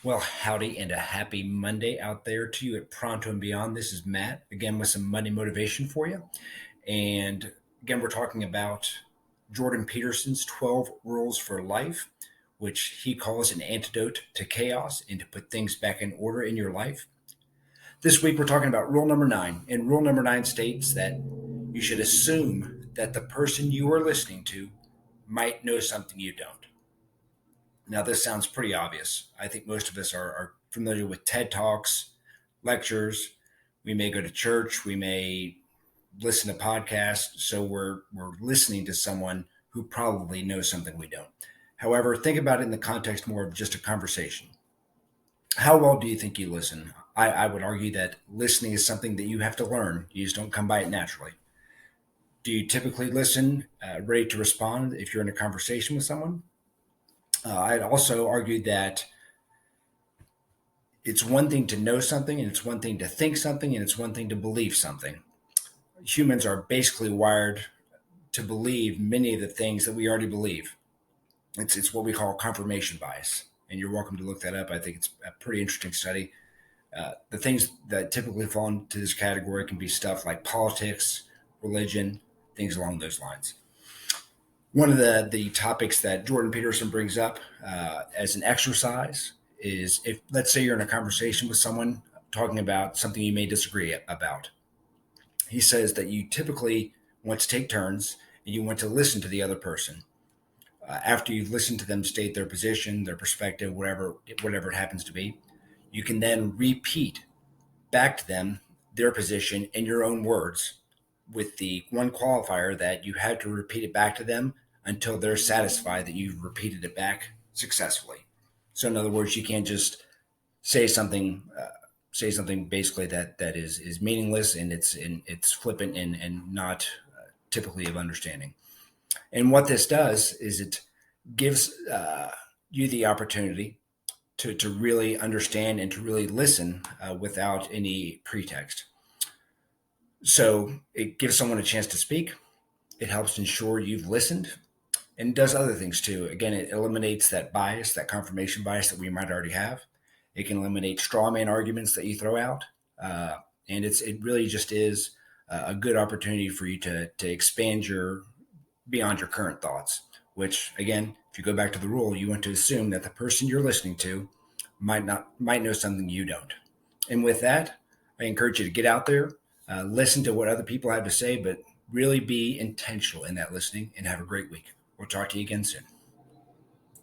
Well, howdy and a happy Monday out there to you at Pronto and Beyond. This is Matt again with some Monday motivation for you. And again, we're talking about Jordan Peterson's 12 Rules for Life, which he calls an antidote to chaos and to put things back in order in your life. This week, we're talking about rule number nine. And rule number nine states that you should assume that the person you are listening to might know something you don't. Now, this sounds pretty obvious. I think most of us are familiar with TED Talks, lectures. We may go to church. We may listen to podcasts. So we're listening to someone who probably knows something we don't. However, think about it in the context more of just a conversation. How well do you think you listen? I would argue that listening is something that you have to learn. You just don't come by it naturally. Do you typically listen ready to respond if you're in a conversation with someone? I'd also argue that it's one thing to know something and it's one thing to think something and it's one thing to believe something. Humans are basically wired to believe many of the things that we already believe. It's what we call confirmation bias, and you're welcome to look that up. I think it's a pretty interesting study. The things that typically fall into this category can be stuff like politics, religion, things along those lines. One of the topics that Jordan Peterson brings up as an exercise is, if let's say you're in a conversation with someone talking about something you may disagree about. He says that you typically want to take turns and you want to listen to the other person. After you've listened to them state their position, their perspective, whatever it happens to be, you can then repeat back to them their position in your own words, with the one qualifier that you have to repeat it back to them until they're satisfied that you've repeated it back successfully. So, in other words, you can't just say something, basically that is meaningless and it's flippant and not typically of understanding. And what this does is it gives you the opportunity to really understand and to really listen without any pretext. So it gives someone a chance to speak. It helps ensure you've listened and does other things too. Again, it eliminates that bias, that confirmation bias that we might already have. It can eliminate straw man arguments that you throw out. And it really just is a good opportunity for you to expand your beyond your current thoughts, which again, if you go back to the rule, you want to assume that the person you're listening to might know something you don't. And with that, I encourage you to get out there, listen to what other people have to say, but really be intentional in that listening and have a great week. We'll talk to you again soon.